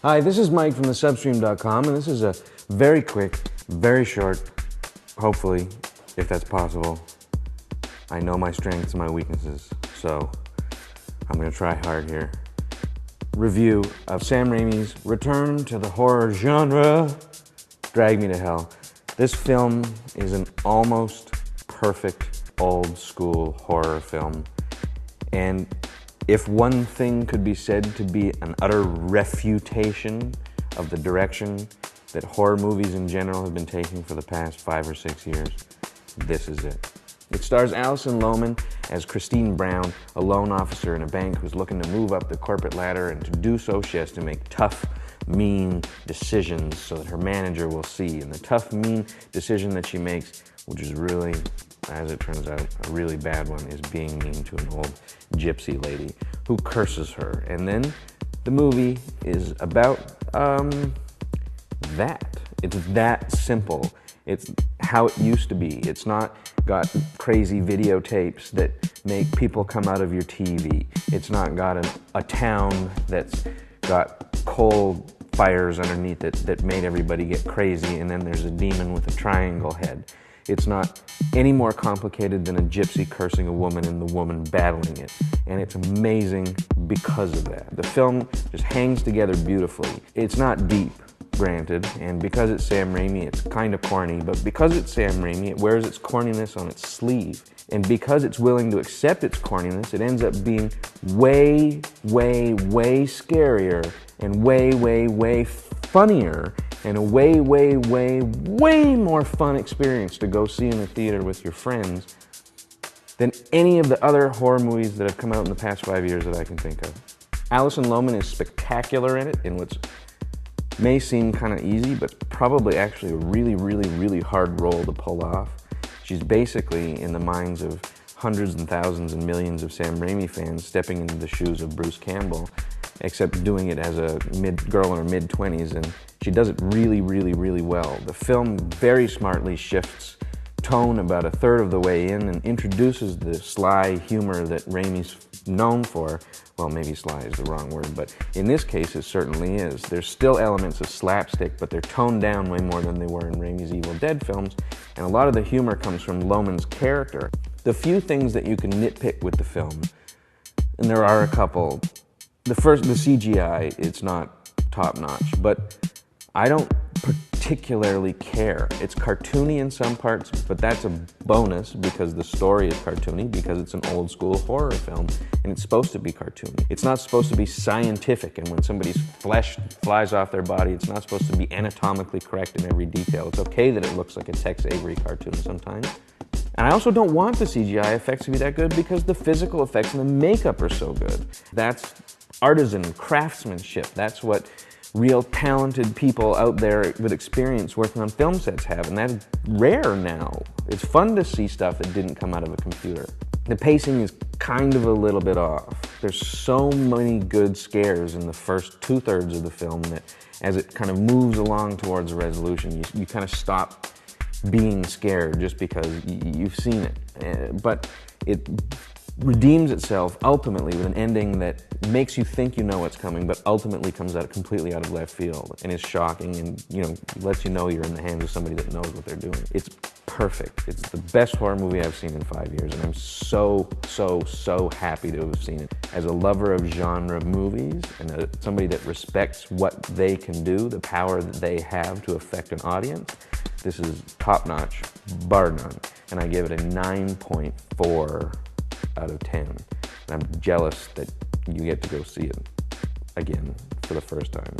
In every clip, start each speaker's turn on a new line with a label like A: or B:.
A: Hi, this is Mike from thesubstream.com, and this is a very quick, very short, hopefully, if that's possible. I know my strengths and my weaknesses, so I'm gonna try hard here. Review of Sam Raimi's return to the horror genre, Drag Me to Hell. This film is an almost perfect old school horror film, and if one thing could be said to be an utter refutation of the direction that horror movies in general have been taking for the past 5 or 6 years, this is it. It stars Alison Lohman as Christine Brown, a loan officer in a bank who's looking to move up the corporate ladder, and to do so she has to make tough, mean decisions so that her manager will see. And the tough, mean decision that she makes, which is really, as it turns out, a really bad one, is being mean to an old gypsy lady who curses her. And then the movie is about that. It's that simple. It's how it used to be. It's not got crazy videotapes that make people come out of your TV. It's not got a town that's got coal fires underneath it that made everybody get crazy, and then there's a demon with a triangle head. It's not any more complicated than a gypsy cursing a woman and the woman battling it. And it's amazing because of that. The film just hangs together beautifully. It's not deep, granted, and because it's Sam Raimi, it's kind of corny, but because it's Sam Raimi, it wears its corniness on its sleeve. And because it's willing to accept its corniness, it ends up being way, way, way scarier and way, way, way funnier and a way, way, way, way more fun experience to go see in the theater with your friends than any of the other horror movies that have come out in the past 5 years that I can think of. Alison Lohman is spectacular in it, in what may seem kind of easy, but probably actually a really, really, really hard role to pull off. She's basically, in the minds of hundreds and thousands and millions of Sam Raimi fans, stepping into the shoes of Bruce Campbell, except doing it as a girl in her mid-20s, and she does it really, really, really well. The film very smartly shifts tone about a third of the way in and introduces the sly humor that Raimi's known for. Well, maybe sly is the wrong word, but in this case it certainly is. There's still elements of slapstick, but they're toned down way more than they were in Raimi's Evil Dead films, and a lot of the humor comes from Lohman's character. The few things that you can nitpick with the film, and there are a couple. The CGI, it's not top-notch, but I don't particularly care. It's cartoony in some parts, but that's a bonus because the story is cartoony, because it's an old-school horror film, and it's supposed to be cartoony. It's not supposed to be scientific, and when somebody's flesh flies off their body, it's not supposed to be anatomically correct in every detail. It's okay that it looks like a Tex Avery cartoon sometimes. And I also don't want the CGI effects to be that good because the physical effects and the makeup are so good. That's artisan craftsmanship. That's what real talented people out there with experience working on film sets have, and that's rare now. It's fun to see stuff that didn't come out of a computer. The pacing is kind of a little bit off. There's so many good scares in the first 2/3 of the film that as it kind of moves along towards a resolution, you kind of stop being scared just because you've seen it. But it redeems itself ultimately with an ending that makes you think you know what's coming, but ultimately comes out completely out of left field and is shocking and, lets you know you're in the hands of somebody that knows what they're doing. It's perfect. It's the best horror movie I've seen in 5 years, and I'm so, so, so happy to have seen it. As a lover of genre movies and somebody that respects what they can do, the power that they have to affect an audience, this is top-notch, bar none, and I give it a 9.4 out of 10. And I'm jealous that you get to go see it again for the first time.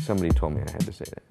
A: Somebody told me I had to say that.